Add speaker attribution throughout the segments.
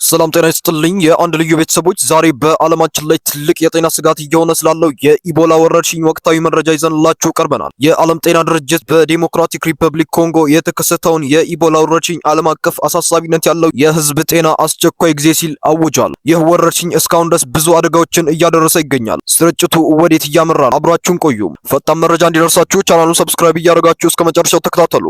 Speaker 1: ሰላም ጤና ይስጥልኝ የአንድ ልዩ ቤተሰቦች፣ ዛሬ በዓለማችን ላይ ትልቅ የጤና ስጋት እየሆነ ስላለው የኢቦላ ወረርሽኝ ወቅታዊ መረጃ ይዘንላችሁ ቀርበናል። የዓለም ጤና ድርጅት በዲሞክራቲክ ሪፐብሊክ ኮንጎ የተከሰተውን የኢቦላ ወረርሽኝ ዓለም አቀፍ አሳሳቢነት ያለው የህዝብ ጤና አስቸኳይ ጊዜ ሲል አውጇል። ይህ ወረርሽኝ እስካሁን ድረስ ብዙ አደጋዎችን እያደረሰ ይገኛል። ስርጭቱ ወዴት እያመራ ነው? አብራችሁን ቆዩ። ፈጣን መረጃ እንዲደርሳችሁ ቻናሉን ሰብስክራይብ እያደረጋችሁ እስከ መጨረሻው ተከታተሉ።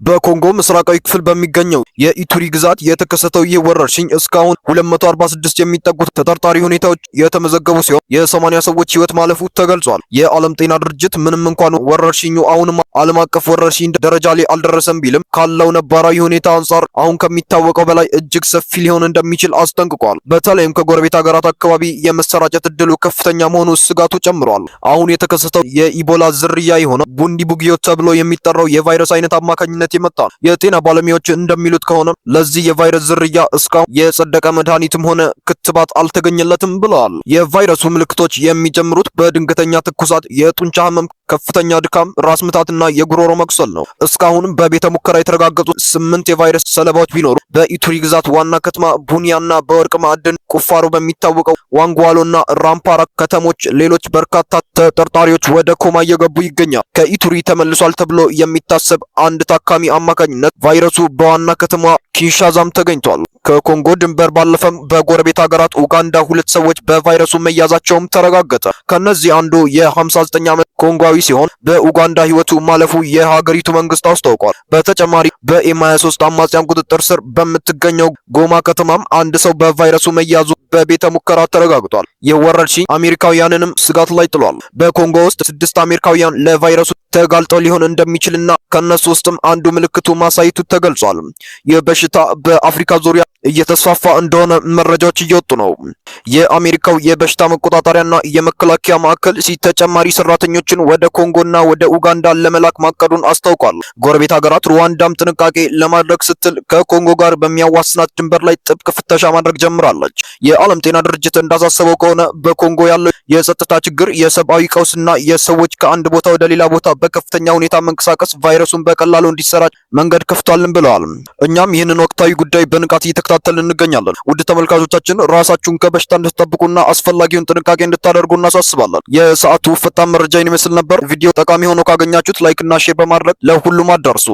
Speaker 1: በኮንጎ ምስራቃዊ ክፍል በሚገኘው የኢቱሪ ግዛት የተከሰተው ይህ ወረርሽኝ እስካሁን 246 የሚጠጉ ተጠርጣሪ ሁኔታዎች የተመዘገቡ ሲሆን የ80 ሰዎች ህይወት ማለፉ ተገልጿል። የዓለም ጤና ድርጅት ምንም እንኳን ወረርሽኙ አሁንም ዓለም አቀፍ ወረርሽኝ ደረጃ ላይ አልደረሰም ቢልም ካለው ነባራዊ ሁኔታ አንጻር አሁን ከሚታወቀው በላይ እጅግ ሰፊ ሊሆን እንደሚችል አስጠንቅቋል። በተለይም ከጎረቤት ሀገራት አካባቢ የመሰራጨት እድሉ ከፍተኛ መሆኑ ስጋቱ ጨምሯል። አሁን የተከሰተው የኢቦላ ዝርያ የሆነው ቡንዲ ቡጊዮ ተብሎ የሚጠራው የቫይረስ አይነት አማካኝነት የመጣ የጤና ባለሙያዎች እንደሚሉት ከሆነ ለዚህ የቫይረስ ዝርያ እስካሁን የጸደቀ መድኃኒትም ሆነ ክትባት አልተገኘለትም ብለዋል። የቫይረሱ ምልክቶች የሚጀምሩት በድንገተኛ ትኩሳት፣ የጡንቻ ህመም፣ ከፍተኛ ድካም፣ ራስ ምታትና የጉሮሮ መቁሰል ነው። እስካሁን በቤተ ሙከራ የተረጋገጡ 8 የቫይረስ ሰለባዎች ቢኖሩ በኢቱሪ ግዛት ዋና ከተማ ቡኒያና በወርቅ ማዕድን ቁፋሮ በሚታወቀው ዋንጓሎና ራምፓራ ከተሞች ሌሎች በርካታ ተጠርጣሪዎች ወደ ኮማ እየገቡ ይገኛል። ከኢቱሪ ተመልሷል ተብሎ የሚታሰብ አንድ ታካሚ አማካኝነት ቫይረሱ በዋና ከተማ ኪንሻዛም ተገኝቷል። ከኮንጎ ድንበር ባለፈም በጎረቤት ሀገራት ኡጋንዳ 2 ሰዎች በቫይረሱ መያዛቸውም ተረጋገጠ። ከነዚህ አንዱ የ59 ዓመት ኮንጓዊ ሲሆን በኡጋንዳ ህይወቱ ማለፉ የሀገሪቱ መንግስት አስታውቋል። በተጨማሪ በኤም23 አማጽያን ቁጥጥር ስር በምትገኘው ጎማ ከተማም አንድ ሰው በቫይረሱ መያዙ በቤተ ሙከራ ተረጋግጧል። ይህ ወረርሽኝ አሜሪካውያንንም ስጋት ላይ ጥሏል። በኮንጎ ውስጥ 6 አሜሪካውያን ለቫይረሱ ተጋልጠው ሊሆን እንደሚችልና ከነሱ ውስጥም አንዱ ምልክቱ ማሳየቱ ተገልጿል። ይህ በሽታ በአፍሪካ ዙሪያ እየተስፋፋ እንደሆነ መረጃዎች እየወጡ ነው። የአሜሪካው የበሽታ መቆጣጠሪያና የመከላከያ ማዕከል ተጨማሪ ሰራተኞችን ወደ ኮንጎና ወደ ኡጋንዳ ለመላክ ማቀዱን አስታውቋል። ጎረቤት ሀገራት ሩዋንዳም ጥንቃቄ ለማድረግ ስትል ከኮንጎ ጋር በሚያዋስናት ድንበር ላይ ጥብቅ ፍተሻ ማድረግ ጀምራለች። የዓለም ጤና ድርጅት እንዳሳሰበው ከሆነ በኮንጎ ያለው የጸጥታ ችግር፣ የሰብአዊ ቀውስና የሰዎች ከአንድ ቦታ ወደ ሌላ ቦታ በከፍተኛ ሁኔታ መንቀሳቀስ ቫይረሱን በቀላሉ እንዲሰራጭ መንገድ ከፍቷልን ብለዋል። እኛም ይህንን ወቅታዊ ጉዳይ በንቃት እየተከታተልን እንገኛለን። ውድ ተመልካቾቻችን ራሳችሁን ከበሽታ እንድትጠብቁና አስፈላጊውን ጥንቃቄ እንድታደርጉ እናሳስባለን። የሰዓቱ ፈጣን መረጃ ይመስል ነበር። ቪዲዮ ጠቃሚ ሆኖ ካገኛችሁት ላይክ እና ሼር በማድረግ ለሁሉም አዳርሱ።